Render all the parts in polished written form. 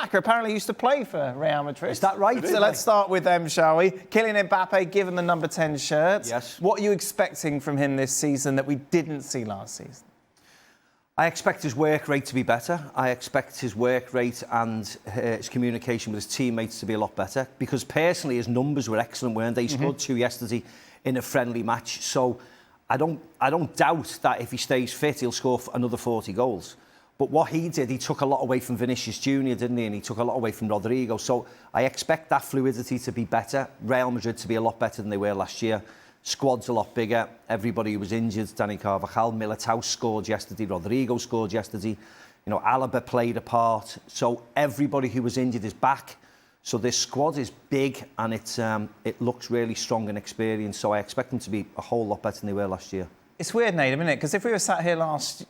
Shaka apparently used to play for Real Madrid. Is that right? So let's start with them, shall we? Kylian Mbappé, given the number 10 shirt. Yes. What are you expecting from him this season that we didn't see last season? I expect his work rate to be better. I expect his work rate and his communication with his teammates to be a lot better. Because personally, his numbers were excellent, weren't they? He scored 2 yesterday in a friendly match. So I don't doubt that if he stays fit, he'll score another 40 goals. But what he did, he took a lot away from Vinicius Jr., didn't he? And he took a lot away from Rodrigo. So I expect that fluidity to be better. Real Madrid to be a lot better than they were last year. Squad's a lot bigger. Everybody who was injured, Dani Carvajal, Militao scored yesterday, Rodrigo scored yesterday. You know, Alaba played a part. So everybody who was injured is back. So this squad is big and it looks really strong and experienced. So I expect them to be a whole lot better than they were last year. It's weird, Nedum, isn't it? Because if we were sat here last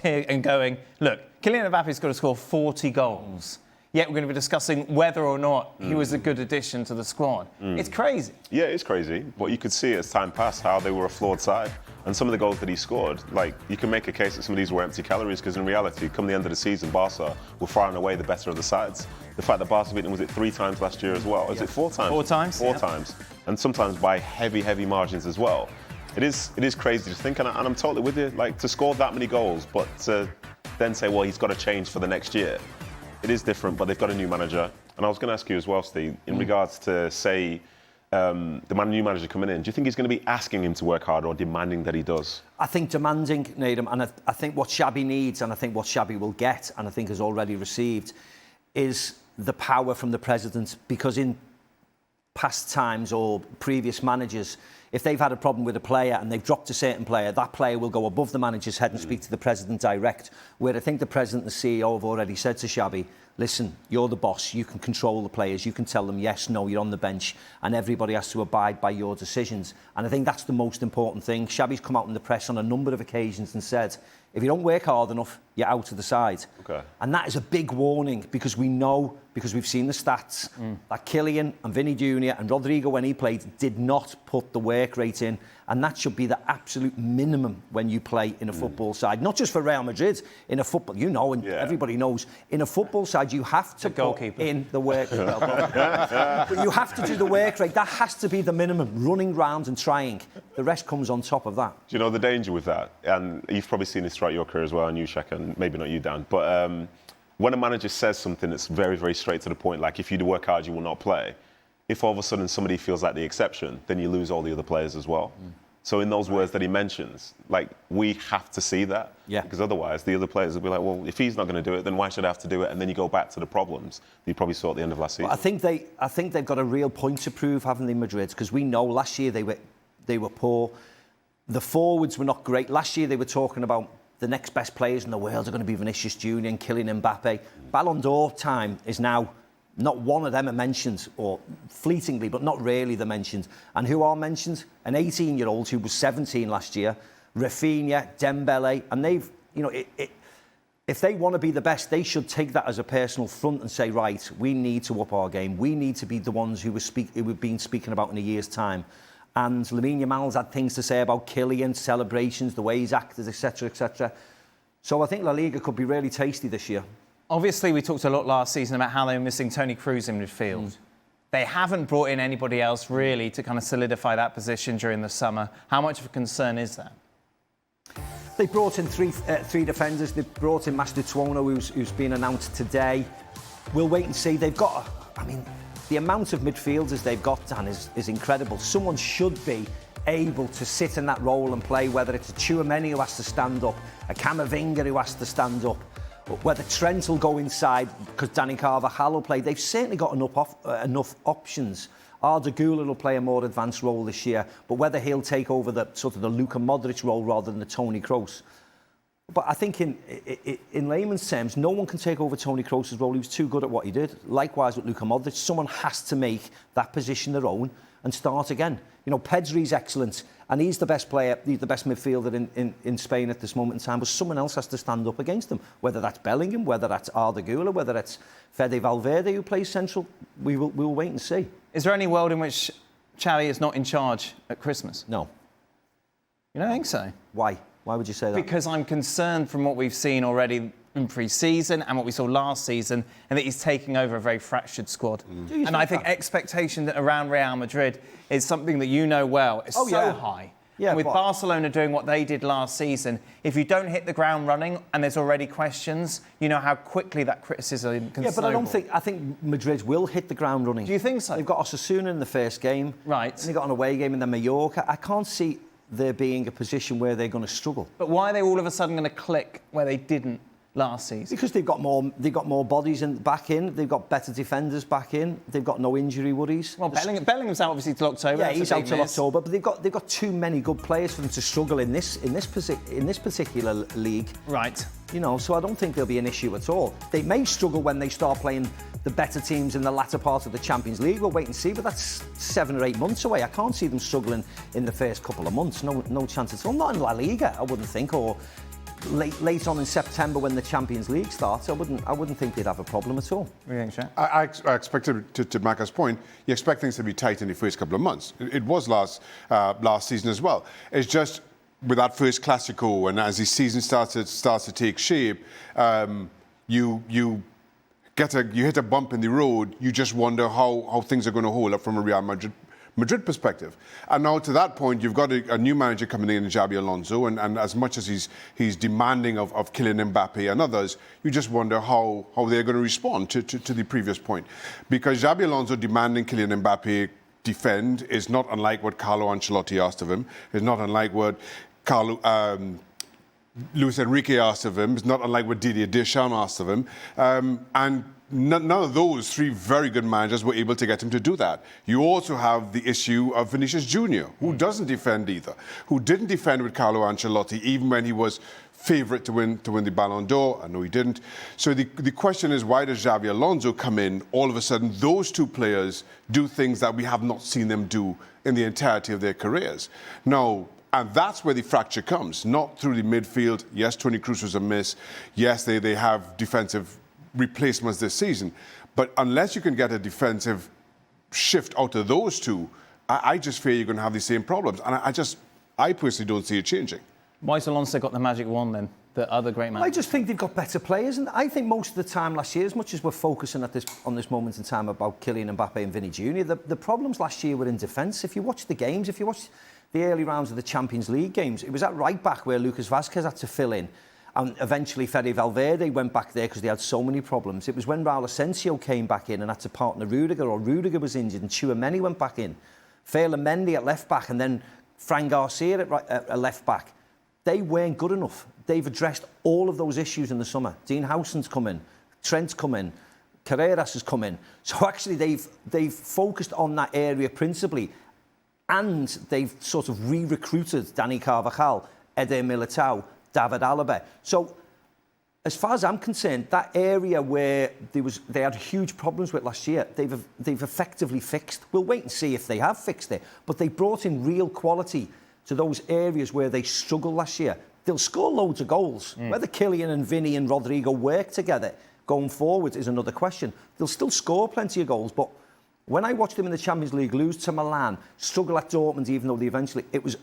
year and going, look, Kylian Mbappe's got to score 40 goals, yet we're going to be discussing whether or not he was a good addition to the squad. It's crazy. Yeah, it's crazy. But you could see as time passed how they were a flawed side. And some of the goals that he scored, like, you can make a case that some of these were empty calories because in reality, come the end of the season, Barca were far and away the better of the sides. The fact that Barca beat them, was it 3 times last year as well? Is it 4 times? 4 times. 4 times. And sometimes by heavy margins as well. It is crazy to think, and I'm totally with you. Like, to score that many goals, but to then say, well, he's got to change for the next year. It is different, but they've got a new manager. And I was going to ask you as well, Steve, in regards to, say, the new manager coming in, do you think he's going to be asking him to work harder or demanding that he does? I think demanding, Nedum, and I think what Xabi needs, and I think what Xabi will get, and I think has already received, is the power from the president. Because in past times or previous managers, if they've had a problem with a player and they've dropped a certain player, that player will go above the manager's head and speak to the president direct. Where I think the president and the CEO have already said to Xabi, listen, you're the boss, you can control the players, you can tell them yes, no, you're on the bench, and everybody has to abide by your decisions. And I think that's the most important thing. Xabi's come out in the press on a number of occasions and said, if you don't work hard enough, you're out of the side. Okay. And that is a big warning because we know, because we've seen the stats, that Kylian and Vinny Jr. and Rodrigo, when he played, did not put the work rate in. And that should be the absolute minimum when you play in a football side. Not just for Real Madrid, in a football, you know, and everybody knows, in a football side, you have to put in the work. But you have to do the work rate. That has to be the minimum, running round and trying. The rest comes on top of that. Do you know the danger with that? And you've probably seen this throughout your career as well, and you, Shaka, and maybe not you, Dan. But when a manager says something that's very straight to the point, like if you do work hard, you will not play. If all of a sudden somebody feels like the exception, then you lose all the other players as well. So in those words that he mentions, like, we have to see that. Yeah. Because otherwise the other players will be like, well, if he's not going to do it, then why should I have to do it? And then you go back to the problems that you probably saw at the end of last season. Well, I think they've got a real point to prove, haven't they, Madrid? Because we know last year they were poor. The forwards were not great. Last year they were talking about the next best players in the world are going to be Vinicius Jr. and Kylian Mbappé. Ballon d'Or time is now, not one of them are mentioned, or fleetingly, but not really they're mentioned. And who are mentioned? An 18-year-old who was 17 last year, Rafinha, Dembele, and they've, you know, if they want to be the best, they should take that as a personal front and say, right, we need to up our game. We need to be the ones who we've been speaking about in a year's time. And Lamine Yamal's had things to say about Kylian, celebrations, the way he's acted, etc., etc. So I think La Liga could be really tasty this year. Obviously, we talked a lot last season about how they were missing Toni Kroos in midfield. They haven't brought in anybody else really to kind of solidify that position during the summer. How much of a concern is that? They brought in three defenders. They brought in Master Tuono, who's been announced today. We'll wait and see. They've got, I mean, the amount of midfielders they've got, Dan, is incredible. Someone should be able to sit in that role and play, whether it's a Tchouaméni who has to stand up, a Camavinga who has to stand up, whether Trent will go inside because Dani Carvajal will play. They've certainly got enough options. Arda Güler will play a more advanced role this year, but whether he'll take over the sort of the Luka Modric role rather than the Toni Kroos. But I think in layman's terms, no one can take over Toni Kroos' role. He was too good at what he did. Likewise with Luka Modric, someone has to make that position their own and start again. You know, Pedri's excellent, and he's the best player, he's the best midfielder in Spain at this moment in time, but someone else has to stand up against him, whether that's Bellingham, whether that's Arda Güler, whether that's Fede Valverde who plays central. We will wait and see. Is there any world in which Xavi is not in charge at Christmas? No. You don't think so? Why? Why would you say that? Because I'm concerned from what we've seen already in pre-season and what we saw last season, and that he's taking over a very fractured squad. And I think expectation around Real Madrid is something that you know well is high. Yeah, and with Barcelona doing what they did last season, if you don't hit the ground running and there's already questions, you know how quickly that criticism can snowball. I think Madrid will hit the ground running. Do you think so? They've got Osasuna in the first game. Right. And they've got an away game and then Mallorca. I can't see there being a position where they're going to struggle. But why are they all of a sudden going to click where they didn't last season? Because they've got more bodies back in. They've got better defenders back in. They've got no injury worries. Well, Bellingham's out obviously till October. Yeah, he's out till October. But they've got too many good players for them to struggle in this particular league. Right. You know, so I don't think there'll be an issue at all. They may struggle when they start playing the better teams in the latter part of the Champions League. We'll wait and see, but that's 7 or 8 months away. I can't see them struggling in the first couple of months. No chance at all. Not in La Liga, I wouldn't think, or late on in September when the Champions League starts. I wouldn't think they'd have a problem at all. What do you think, Shaq? I expected, to Macca's point, you expect things to be tight in the first couple of months. It was last season as well. It's just with that first Clasico, and as the season starts to take shape, you hit a bump in the road. You just wonder how things are going to hold up from a Real Madrid perspective. And now to that point, you've got a new manager coming in Xabi Alonso, and as much as he's demanding of Kylian Mbappé and others, you just wonder how they're going to respond to the previous point. Because Xabi Alonso demanding Kylian Mbappé defend is not unlike what Carlo Ancelotti asked of him. It's not unlike what Luis Enrique asked of him. It's not unlike what Didier Deschamps asked of him. And none of those 3 very good managers were able to get him to do that. You also have the issue of Vinicius Jr., who doesn't defend either, who didn't defend with Carlo Ancelotti, even when he was favourite to win the Ballon d'Or. I know he didn't. So the question is, why does Xabi Alonso come in? All of a sudden, those 2 players do things that we have not seen them do in the entirety of their careers. Now, and that's where the fracture comes, not through the midfield. Yes, Toni Kroos was a miss. Yes, they have defensive replacements this season. But unless you can get a defensive shift out of those 2, I just fear you're going to have the same problems. And I personally don't see it changing. Why has Alonso got the magic wand then? The other great managers? I just think they've got better players. And I think most of the time last year, as much as we're focusing on this moment in time about Kylian Mbappé and Vinny Jr., the problems last year were in defence. If you watch the games, if you watch the early rounds of the Champions League games, it was at right back where Lucas Vazquez had to fill in. And eventually Fede Valverde went back there because they had so many problems. It was when Raul Asensio came back in and had to partner Rudiger, or Rudiger was injured and Tchouameni went back in. Ferland Mendy at left back and then Fran Garcia at left back. They weren't good enough. They've addressed all of those issues in the summer. Dean Howson's come in, Trent's come in, Carreras has come in. So actually they've focused on that area principally, and they've sort of re-recruited Dani Carvajal, Eder Militao, David Alaba. So, as far as I'm concerned, that area where they had huge problems with last year, they've effectively fixed. We'll wait and see if they have fixed it. But they brought in real quality to those areas where they struggled last year. They'll score loads of goals. Whether Kylian and Vinny and Rodrigo work together going forward is another question. They'll still score plenty of goals, but when I watched them in the Champions League lose to Milan, struggle at Dortmund, even though it was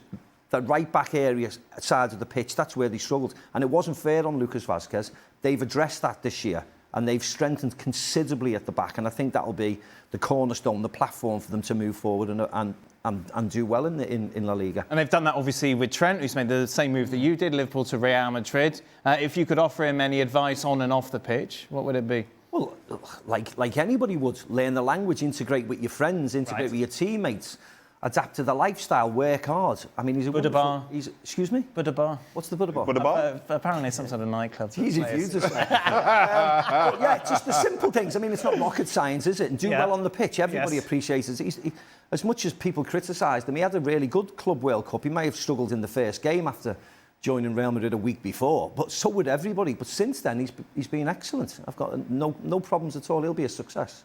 the right-back area side of the pitch, that's where they struggled. And it wasn't fair on Lucas Vazquez. They've addressed that this year, and they've strengthened considerably at the back. And I think that'll be the cornerstone, the platform for them to move forward and do well in La Liga. And they've done that, obviously, with Trent, who's made the same move that you did, Liverpool to Real Madrid. If you could offer him any advice on and off the pitch, what would it be? Well, like anybody would, learn the language, integrate with your friends, integrate with your teammates. Adapt to the lifestyle, work hard. I mean, he's a Buddha bar. Excuse me? Buddha bar. What's the Buddha bar? Buddha bar? Apparently some sort of nightclub. It's easy for you to say. Yeah, just the simple things. I mean, it's not rocket science, is it? And do well on the pitch. Everybody appreciates it. As much as people criticised him, he had a really good Club World Cup. He may have struggled in the first game after joining Real Madrid a week before, but so would everybody. But since then, he's been excellent. I've got no problems at all. He'll be a success.